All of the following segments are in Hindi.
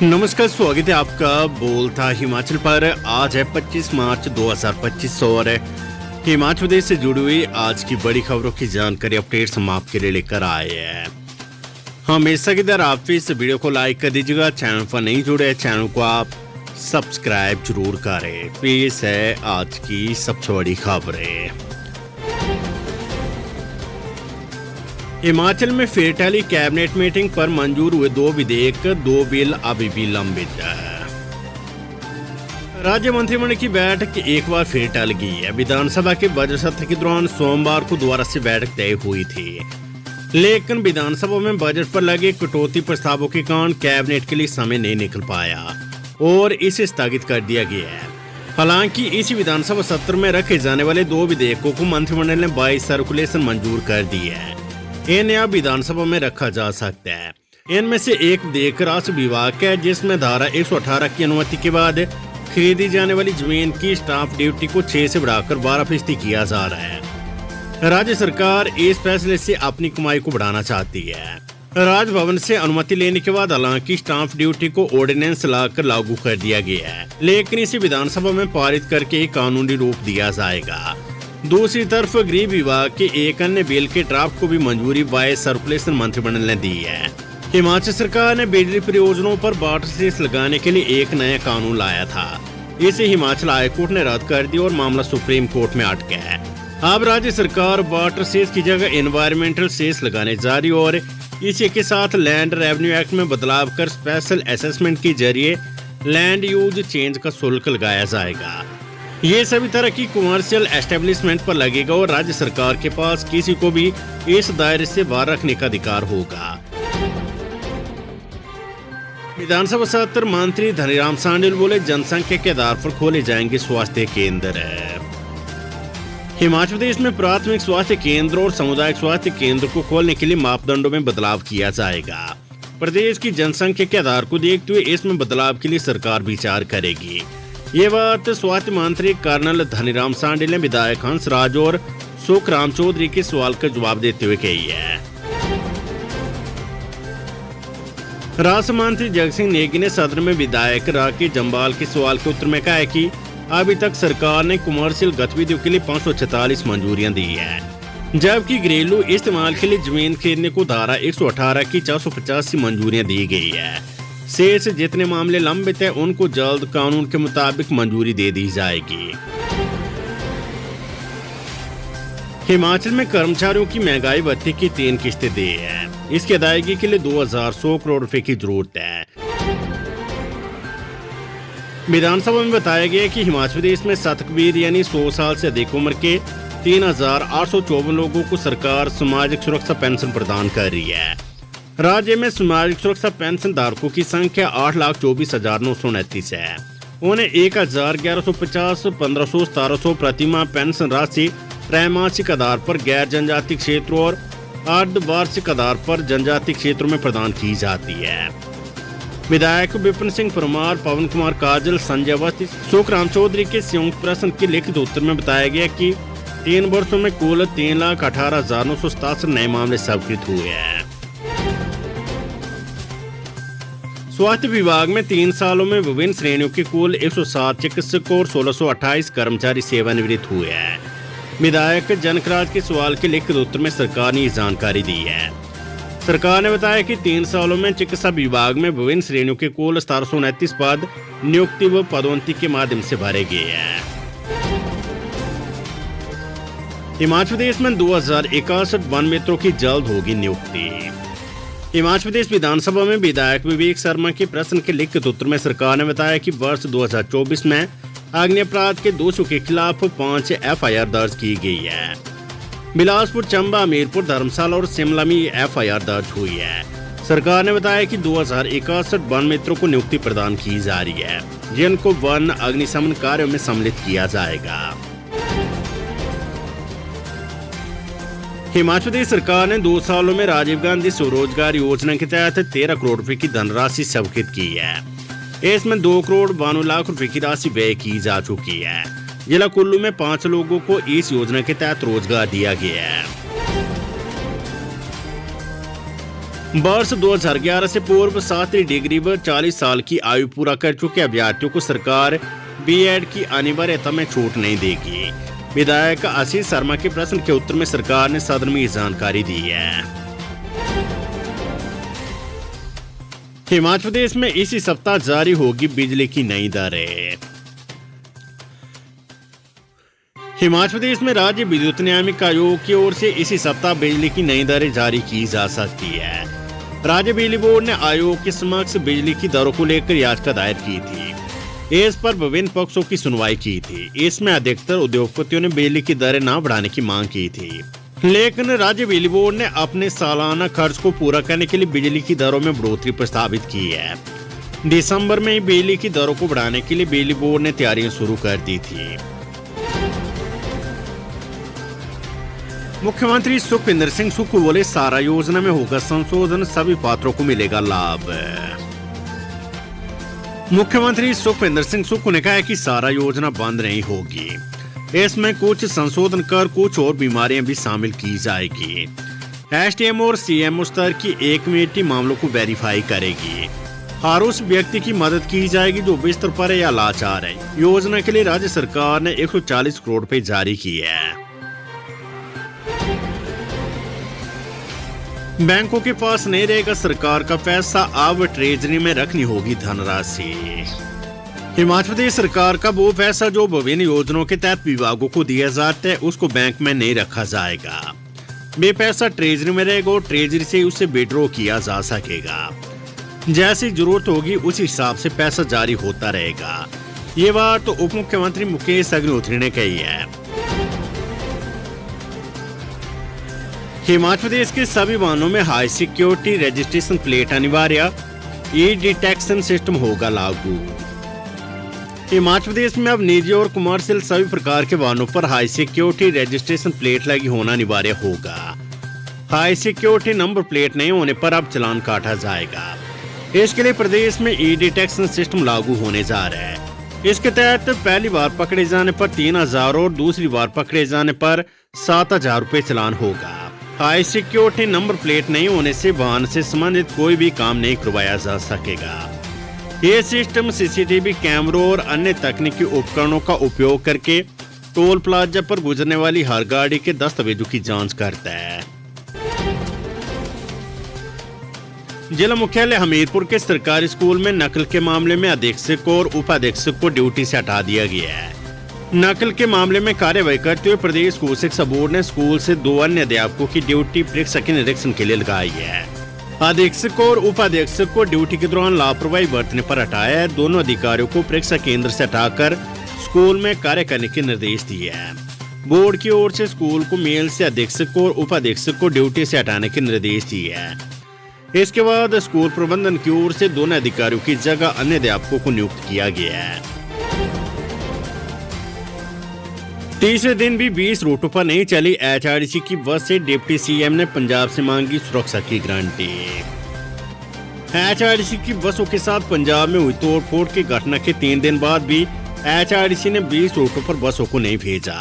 नमस्कार, स्वागत है आपका बोलता हिमाचल पर। आज है 25 मार्च 2025 और हिमाचल प्रदेश से जुड़ी हुई आज की बड़ी खबरों की जानकारी अपडेट्स हम आपके लिए लेकर आए हैं। हमेशा की तरह आप इस वीडियो को लाइक कर दीजिएगा। चैनल पर नहीं जुड़े चैनल को आप सब्सक्राइब जरूर करें। पेश है आज की सबसे बड़ी खबरें। हिमाचल में फिर टली कैबिनेट मीटिंग पर मंजूर हुए 2 विधेयक, 2 बिल अभी भी लंबित है। राज्य मंत्रिमंडल की बैठक एक बार फिर टल गई है। विधानसभा के बजट सत्र के दौरान सोमवार को दोबारा से बैठक तय हुई थी, लेकिन विधानसभा में बजट पर लगे कटौती प्रस्तावों के कारण कैबिनेट के लिए समय नहीं निकल पाया और इसे स्थगित कर दिया गया है। हालांकि इसी विधानसभा सत्र में रखे जाने वाले 2 विधेयकों को मंत्रिमंडल ने 22 सर्कुलेशन मंजूर कर दी है। इन्हें अब विधानसभा में रखा जा सकता है। इनमें से एक विधेयक राष्ट्र विभाग का है, जिसमें धारा 118 की अनुमति के बाद खरीदी जाने वाली जमीन की स्टाम्प ड्यूटी को 6 से बढ़ाकर 12% किया जा रहा है। राज्य सरकार इस फैसले से अपनी कमाई को बढ़ाना चाहती है। राजभवन से अनुमति लेने के बाद हालांकि स्टाम्प ड्यूटी को ऑर्डिनेंस लाकर लागू कर दिया गया है, लेकिन इसे विधानसभा में पारित करके कानूनी रूप दिया जाएगा। दूसरी तरफ गृह विभाग के एक अन्य बिल के ड्राफ्ट को भी मंजूरी 22 सर्कुलेशन मंत्रिमंडल ने दी है। हिमाचल सरकार ने बिजली परियोजनाओं पर वाटर सेस लगाने के लिए एक नया कानून लाया था। इसे हिमाचल हाईकोर्ट ने रद्द कर दिया और मामला सुप्रीम कोर्ट में अटका है। अब राज्य सरकार वाटर सेस की जगह एनवायरमेंटल सेस लगाने जा रही है और इसी के साथ लैंड रेवेन्यू एक्ट में बदलाव कर स्पेशल असेसमेंट के जरिए लैंड यूज चेंज का शुल्क लगाया जाएगा। ये सभी तरह की कमर्शियल एस्टेब्लिशमेंट पर लगेगा और राज्य सरकार के पास किसी को भी इस दायरे से बाहर रखने का अधिकार होगा। विधानसभा सत्र मंत्री धनीराम शांडिल बोले, जनसंख्या के आधार पर खोले जाएंगे स्वास्थ्य केंद्र। हिमाचल प्रदेश में प्राथमिक स्वास्थ्य केंद्र और सामुदायिक स्वास्थ्य केंद्र को खोलने के लिए मापदंडों में बदलाव किया जाएगा। प्रदेश की जनसंख्या के आधार को देखते हुए इसमें बदलाव के लिए सरकार विचार करेगी। ये बात स्वास्थ्य मंत्री कर्नल धनीराम शांडिल ने विधायक हंसराज और सुखराम चौधरी के सवाल का जवाब देते हुए कही है। राज्य मंत्री जगत सिंह नेगी ने सदन में विधायक राकेश जम्वाल के सवाल के उत्तर में कहा है कि अभी तक सरकार ने कमर्शियल गतिविधियों के लिए 546 मंजूरियां दी है, जबकि घरेलू इस्तेमाल के लिए जमीन खरीदने को धारा 118 की 485 मंजूरियां दी गई है। शेष जितने मामले लंबित है उनको जल्द कानून के मुताबिक मंजूरी दे दी जाएगी। हिमाचल में कर्मचारियों की महंगाई भत्ते की 3 किस्तें दी है। इसकी अदायगी के लिए 2100 करोड़ रुपए की जरूरत है। विधानसभा में बताया गया कि हिमाचल प्रदेश में शतकबीर यानी 100 साल से अधिक उम्र के 3854 लोगों को सरकार सामाजिक सुरक्षा पेंशन प्रदान कर रही है। राज्य में सामाजिक सुरक्षा पेंशन धारकों की संख्या 8,24,929 है। उन्हें 1,1150, 1500, 1700 प्रतिमाह पेंशन राशि त्रैमासिक आधार पर गैर जनजातीय क्षेत्रों और अर्धवार्षिक आधार पर जनजातीय क्षेत्रों में प्रदान की जाती है। विधायक विपिन सिंह परमार, पवन कुमार काजल, संजय अवस्थी, सुखराम चौधरी के संयुक्त प्रश्न के लिखित उत्तर में बताया गया कि 3 वर्षों में कुल 3,18,967 नए मामले स्वीकृत हुए हैं। स्वास्थ्य विभाग में 3 सालों में विभिन्न श्रेणियों के कुल 107 चिकित्सकों और 1628 कर्मचारी सेवानिवृत्त हुए हैं। विधायक जनकराज के सवाल के लिखित उत्तर में सरकार ने ये जानकारी दी है। सरकार ने बताया कि 3 सालों में चिकित्सा विभाग में विभिन्न श्रेणियों के कुल 1729 पद नियुक्ति व पदोन्नति के माध्यम से भरे गए हैं। हिमाचल प्रदेश में 2061 वन मित्रों की जल्द होगी नियुक्ति। हिमाचल प्रदेश विधानसभा में विधायक विवेक शर्मा के प्रश्न के लिखित उत्तर में सरकार ने बताया कि वर्ष 2024 में अग्नि अपराध के दोषियों के खिलाफ 5 FIR दर्ज की गई है। बिलासपुर, चंबा, हमीरपुर, धर्मशाला और शिमला में FIR दर्ज हुई है। सरकार ने बताया कि 2061 वन मित्रों को नियुक्ति प्रदान की जा रही है, जिनको वन अग्निशमन कार्यों में सम्मिलित किया जाएगा। हिमाचल प्रदेश सरकार ने 2 सालों में राजीव गांधी स्वरोजगार योजना के तहत 13 करोड़ रुपए की धनराशि स्वीकृत की है। इसमें 2 करोड़ 92 लाख रुपए की राशि व्यय की जा चुकी है। जिला कुल्लू में 5 लोगों को इस योजना के तहत रोजगार दिया गया है। वर्ष 2011 से पूर्व शास्त्री डिग्री व 40 साल की आयु पूरा कर चुके अभ्यर्थियों को सरकार बीएड की अनिवार्यता में छूट नहीं देगी। विधायक आशीष शर्मा के प्रश्न के उत्तर में सरकार ने सदन में ये जानकारी दी है। हिमाचल प्रदेश में इसी सप्ताह जारी होगी बिजली की नई दरें। हिमाचल प्रदेश में राज्य विद्युत नियामक आयोग की ओर से इसी सप्ताह बिजली की नई दरें जारी की जा सकती है। राज्य बिजली बोर्ड ने आयोग के समक्ष बिजली की दरों को लेकर याचिका दायर की थी। इस पर विभिन्न पक्षों की सुनवाई की थी। इसमें अधिकतर उद्योगपतियों ने बिजली की दरें न बढ़ाने की मांग की थी, लेकिन राज्य बिजली बोर्ड ने अपने सालाना खर्च को पूरा करने के लिए बिजली की दरों में बढ़ोतरी प्रस्तावित की है। दिसंबर में ही बिजली की दरों को बढ़ाने के लिए बिजली बोर्ड ने तैयारियां शुरू कर दी थी। मुख्यमंत्री सुखविंदर सिंह सुक्खू बोले, सारा योजना में होगा संशोधन, सभी पात्रों को मिलेगा लाभ। मुख्यमंत्री सुखविंदर सिंह सुक्खू ने कहा है कि सारा योजना बंद नहीं होगी, इसमें कुछ संशोधन कर कुछ और बीमारियां भी शामिल की जाएगी। एसडीएम और सीएमओ स्तर की एक कमेटी मामलों को वेरीफाई करेगी। हर उस व्यक्ति की मदद की जाएगी जो बिस्तर पर है या लाचार है। योजना के लिए राज्य सरकार ने 140 करोड़ रुपए जारी किए हैं। बैंकों के पास नहीं रहेगा सरकार का पैसा, अब ट्रेजरी में रखनी होगी धनराशि। हिमाचल प्रदेश सरकार का वो पैसा जो विभिन्न योजनाओं के तहत विभागों को दिया जाता है उसको बैंक में नहीं रखा जाएगा। वे पैसा ट्रेजरी में रहेगा और ट्रेजरी से उसे विड्रॉ किया जा सकेगा। जैसी जरूरत होगी उस हिसाब से पैसा जारी होता रहेगा। ये बात तो उप मुख्यमंत्री मुकेश अग्निहोत्री ने कही है। हिमाचल प्रदेश के सभी वाहनों में हाई सिक्योरिटी रजिस्ट्रेशन प्लेट अनिवार्य, ई डिटेक्शन सिस्टम होगा लागू। हिमाचल प्रदेश में अब निजी और कमर्शियल सभी प्रकार के वाहनों पर हाई सिक्योरिटी रजिस्ट्रेशन प्लेट लगी होना अनिवार्य होगा। हाई सिक्योरिटी नंबर प्लेट नहीं होने पर अब चालान काटा जाएगा। इसके लिए प्रदेश में ई डिटेक्शन सिस्टम लागू होने जा रहा है। इसके तहत पहली बार पकड़े जाने पर 3,000 और दूसरी बार पकड़े जाने पर 7,000 रुपए चालान होगा। हाई सिक्योरिटी नंबर प्लेट नहीं होने से वाहन से संबंधित कोई भी काम नहीं करवाया जा सकेगा। ये सिस्टम सीसीटीवी कैमरों और अन्य तकनीकी उपकरणों का उपयोग करके टोल प्लाजा पर गुजरने वाली हर गाड़ी के दस्तावेजों की जांच करता है। जिला मुख्यालय हमीरपुर के सरकारी स्कूल में नकल के मामले में अधीक्षक और उपाधीक्षक को ड्यूटी से हटा दिया गया है। नकल के मामले में कार्यवाही करते हुए प्रदेश स्कूल शिक्षा बोर्ड ने स्कूल से 2 अन्य अध्यापकों की ड्यूटी परीक्षा के निरीक्षण के लिए लगाई है। अधीक्षक और उपाधीक्षक को ड्यूटी के दौरान लापरवाही बरतने पर हटाया है। दोनों अधिकारियों को परीक्षा केंद्र से हटाकर स्कूल में कार्य करने के निर्देश दिए हैं। बोर्ड की ओर से स्कूल को मेल से अधीक्षक और उपाधीक्षक को ड्यूटी से हटाने के निर्देश दिए हैं। इसके बाद स्कूल प्रबंधन की ओर से दोनों अधिकारियों की जगह अन्य अध्यापकों को नियुक्त किया गया है। तीसरे दिन भी 20 रूटों पर नहीं चली एचआरटीसी की बस से डिप्टी सीएम ने पंजाब से मांगी सुरक्षा की गारंटी। एचआरटीसी की बसों के साथ पंजाब में हुई तोड़फोड़ की घटना के 3 दिन बाद भी एचआरटीसी ने 20 रूटों पर बसों को नहीं भेजा।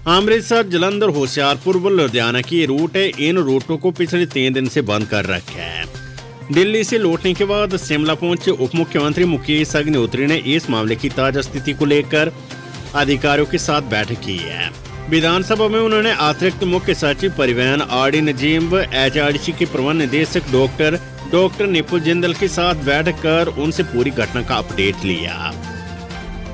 अमृतसर, जलंधर, होशियारपुर व लुधियाना की ये रूट है। इन रूटों को पिछले 3 दिन से बंद कर रखा है। दिल्ली से लौटने के बाद शिमला पहुंचे उप मुख्यमंत्री मुकेश अग्निहोत्री ने इस मामले की ताजा स्थिति को लेकर अधिकारियों के साथ बैठक की है। विधानसभा में उन्होंने अतिरिक्त मुख्य सचिव परिवहन आरडी नजीम व एचआरटीसी के प्रबंध निदेशक डॉक्टर निपुल जिंदल के साथ बैठक कर उनसे पूरी घटना का अपडेट लिया।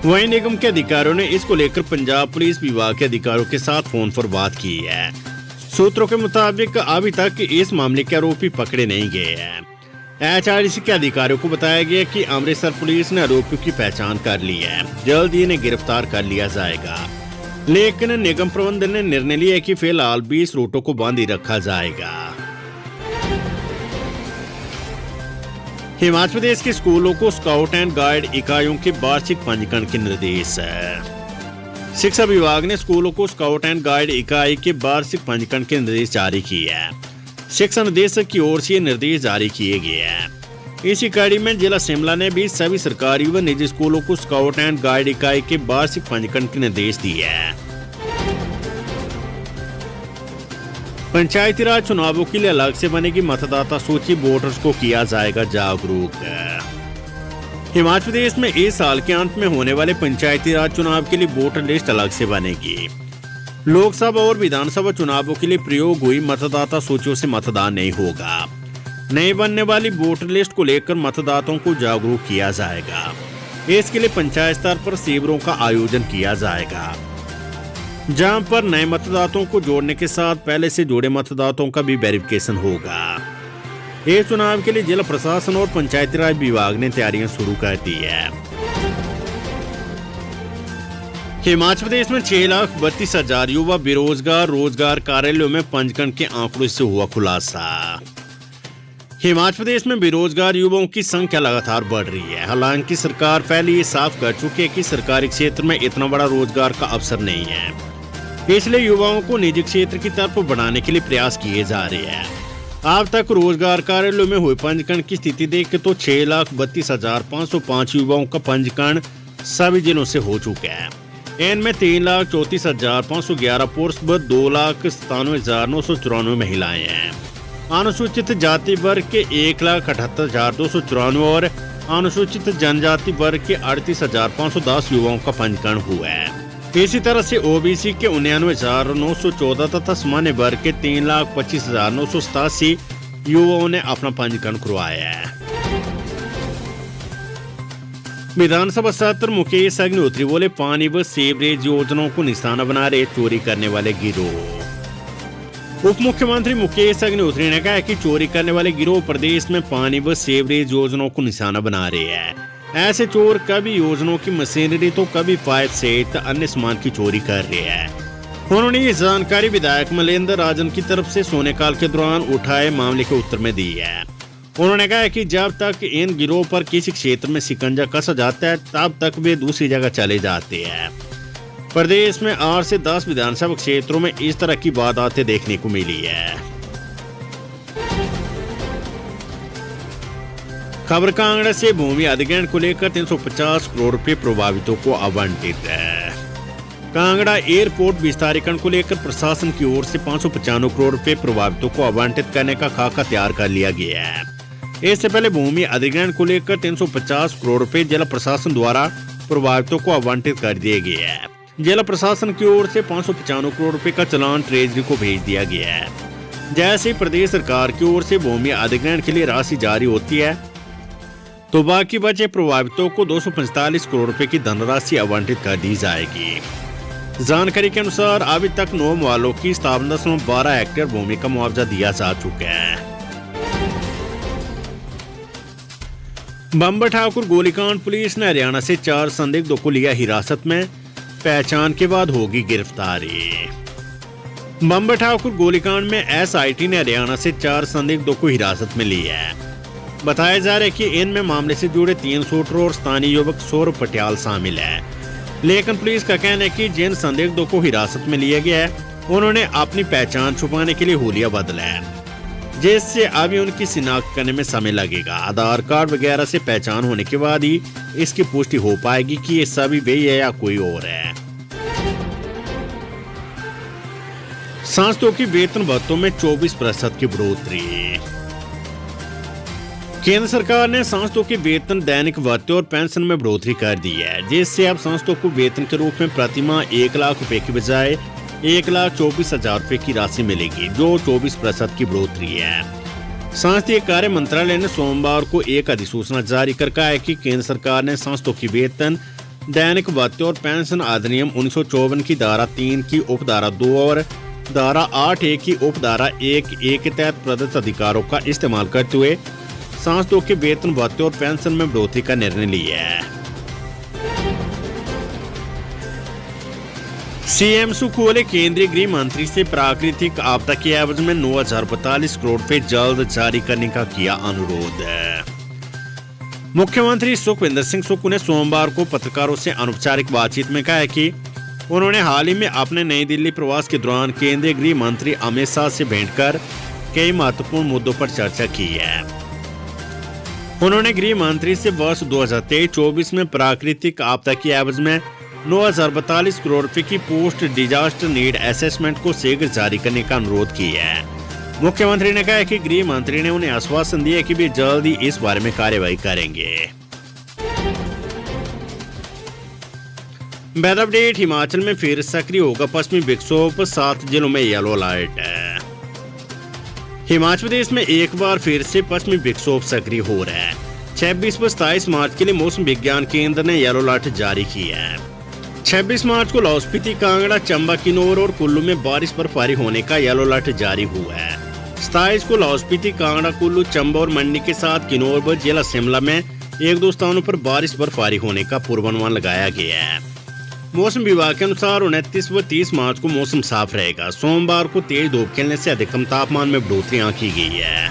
वहीं निगम के अधिकारियों ने इसको लेकर पंजाब पुलिस विभाग के अधिकारियों के साथ फोन पर बात की है। सूत्रों के मुताबिक अभी तक इस मामले के आरोपी पकड़े नहीं गए हैं। एचआरटीसी के अधिकारियों को बताया गया कि अमृतसर पुलिस ने आरोपियों की पहचान कर ली है। जल्द ही इन्हें गिरफ्तार कर लिया जाएगा, लेकिन निगम प्रबंधन ने निर्णय लिया कि फिलहाल 20 रूटों को बंद ही रखा जाएगा। हिमाचल प्रदेश के स्कूलों को स्काउट एंड गाइड इकाइयों के वार्षिक पंजीकरण के निर्देश है। शिक्षा विभाग ने स्कूलों को स्काउट एंड गाइड इकाई के वार्षिक पंजीकरण के निर्देश जारी किए हैं। शिक्षा निदेशक की ओर से ये निर्देश जारी किए गए हैं। इसी कड़ी में जिला शिमला ने भी सभी सरकारी व निजी स्कूलों को स्काउट एंड गाइड इकाई के वार्षिक पंजीकरण के निर्देश दिए हैं। पंचायती राज चुनावों के लिए अलग से बनेगी मतदाता सूची, वोटर्स को किया जाएगा जागरूक। हिमाचल प्रदेश में इस साल के अंत में होने वाले पंचायती राज चुनाव के लिए वोटर लिस्ट अलग से बनेगी। लोकसभा और विधानसभा चुनावों के लिए प्रयोग हुई मतदाता सूचियों से मतदान नहीं होगा। नई बनने वाली वोटर लिस्ट को लेकर मतदाताओं को जागरूक किया जाएगा। इसके लिए पंचायत स्तर पर शिविरों का आयोजन किया जाएगा, जहां पर नए मतदाताओं को जोड़ने के साथ पहले से जुड़े मतदाताओं का भी वेरिफिकेशन होगा। इस चुनाव के लिए जिला प्रशासन और पंचायती राज विभाग ने तैयारियां शुरू कर दी है। हिमाचल प्रदेश में 6,32,000 युवा बेरोजगार, रोजगार कार्यालयों में पंजीकरण के आंकड़ों से हुआ खुलासा। हिमाचल प्रदेश में बेरोजगार युवाओं की संख्या लगातार बढ़ रही है। हालांकि सरकार पहले ये साफ कर चुकी है कि सरकारी क्षेत्र में इतना बड़ा रोजगार का अवसर नहीं है, इसलिए युवाओं को निजी क्षेत्र की तरफ बढ़ाने के लिए प्रयास किए जा रहे हैं। अब तक रोजगार कार्यालयों में हुए पंजीकरण की स्थिति देखें तो 6,32,505 युवाओं का पंजीकरण सभी जिलों से हो चुका है। इनमें 3,34,511 पुरुष व 2,97,994 महिलाएं हैं। अनुसूचित जाति वर्ग के 1,78,294 और अनुसूचित जनजाति वर्ग के 38,510 युवाओं का पंजीकरण हुआ है। इसी तरह से ओबीसी के 99,914 तथा सामान्य वर्ग के 3,25,987 युवाओं ने अपना पंजीकरण करवाया है। विधानसभा सत्र मुकेश अग्निहोत्री बोले, पानी व सीवरेज योजनाओं को निशाना बना रहे चोरी करने वाले गिरोह। उप मुख्यमंत्री मुकेश अग्निहोत्री ने कहा कि चोरी करने वाले गिरोह प्रदेश में पानी व सीवरेज योजनाओं को निशाना बना रहे हैं। ऐसे चोर कभी योजनाओं की मशीनरी तो कभी पाइप सहित अन्य सामान की चोरी कर रहे हैं। उन्होंने ये जानकारी विधायक मलेंद्र राजन की तरफ से शून्यकाल के दौरान उठाए मामले के उत्तर में दी है। उन्होंने कहा कि जब तक इन गिरोह पर किसी क्षेत्र में शिकंजा कसा जाता है तब तक वे दूसरी जगह चले जाते हैं। प्रदेश में 8 से 10 विधानसभा क्षेत्रों में इस तरह की वारदातें देखने को मिली है। खबर कांगड़ा से भूमि अधिग्रहण को लेकर 350 करोड़ रुपए प्रभावितों को आवंटित है। कांगड़ा एयरपोर्ट विस्तारीकरण को लेकर प्रशासन की ओर से 595 करोड़ रुपए प्रभावितों को आवंटित करने का खाका तैयार कर लिया गया है। इससे पहले भूमि अधिग्रहण को लेकर 350 करोड़ रुपए जिला प्रशासन द्वारा प्रभावितों को आवंटित कर दिए गए हैं। जिला प्रशासन की ओर से 595 करोड़ रुपए का चालान ट्रेजरी को भेज दिया गया है। जैसे प्रदेश सरकार की ओर से भूमि अधिग्रहण के लिए राशि जारी होती है तो बाकी बचे प्रभावितों को 245 करोड़ रुपए की धनराशि आवंटित कर दी जाएगी। जानकारी के अनुसार अभी तक 9 वालों की 57.12 हेक्टेयर भूमि का मुआवजा दिया जा चुका है। बम्बर ठाकुर गोलीकांड, पुलिस ने हरियाणा से 4 संदिग्धों को लिया हिरासत में, पहचान के बाद होगी गिरफ्तारी। बम्बर ठाकुर गोलीकांड में एसआईटी ने हरियाणा से 4 संदिग्धों को हिरासत में लिया है। बताया जा रहा है कि इनमें मामले से जुड़े 3 शूटर और स्थानीय युवक सौरभ पटियाल शामिल है। लेकिन पुलिस का कहना है कि जिन संदिग्धों को हिरासत में लिया गया है उन्होंने अपनी पहचान छुपाने के लिए हुलिया बदला है, जिससे अभी उनकी शिनाख्त करने में समय लगेगा। आधार कार्ड वगैरह से पहचान होने के बाद ही इसकी पुष्टि हो पाएगी कि ये सभी वे है या कोई और है। सांसदों की वेतन भत्तों में 24% की बढ़ोतरी। केंद्र सरकार ने सांसदों के वेतन, दैनिक भत्ते और पेंशन में बढ़ोतरी कर दी है, जिससे अब सांसदों को वेतन के रूप में प्रति माह 1 लाख रुपए की बजाय 1,24,000 रुपए की राशि मिलेगी, जो 24% की बढ़ोतरी है। संसदीय कार्य मंत्रालय ने सोमवार को एक अधिसूचना जारी कर कहा है कि केंद्र सरकार ने सांसदों की वेतन, दैनिक भत्ते और पेंशन अधिनियम 1954 की धारा 3 की उपधारा 2 और धारा 8A की उपधारा 1A के तहत प्रदत्त अधिकारों का इस्तेमाल करते हुए सांसदों के वेतन, भत्ते और पेंशन में बढ़ोतरी का निर्णय लिया है। सीएम सुखोले केंद्रीय गृह मंत्री से प्राकृतिक आपदा के एवज में 9,042 करोड़ रुपए जल्द जारी करने का किया अनुरोध। मुख्यमंत्री सुखविंदर सिंह सुक्खू ने सोमवार को पत्रकारों से अनौपचारिक बातचीत में कहा है कि उन्होंने हाल ही में अपने नई दिल्ली प्रवास के दौरान केंद्रीय गृह मंत्री अमित शाह से भेंट कर कई महत्वपूर्ण मुद्दों पर चर्चा की है। उन्होंने गृह मंत्री से वर्ष 2023-24 में प्राकृतिक आपदा की एवज में 9,042 करोड़ रुपए की पोस्ट डिजास्टर नीड असेसमेंट को शीघ्र जारी करने का अनुरोध किया है। मुख्यमंत्री ने कहा है कि गृह मंत्री ने उन्हें आश्वासन दिया कि वे जल्द ही इस बारे में कार्यवाही करेंगे। Weather update. हिमाचल में फिर सक्रिय होगा पश्चिमी विक्षोभ, 7 जिलों में येलो अलर्ट है। हिमाचल प्रदेश में एक बार फिर से पश्चिमी विक्षोभ सक्रिय हो रहा है। 26 व 27 मार्च के लिए मौसम विज्ञान केंद्र ने येलो अलर्ट जारी किया है। 26 मार्च को लाहौल स्पीति, कांगड़ा, चंबा, किन्नौर और कुल्लू में बारिश बर्फबारी होने का येलो अलर्ट जारी हुआ है। 27 को लाहौल स्पीति, कांगड़ा, कुल्लू, चंबा और मंडी के साथ किन्नौर व जिला शिमला में एक दो स्थानों पर बारिश बर्फबारी होने का पूर्वानुमान लगाया गया है। मौसम विभाग के अनुसार 29 व 30 मार्च को मौसम साफ रहेगा। सोमवार को तेज धूप खिलने से अधिकतम तापमान में बढ़ोतरी आंकी गई है।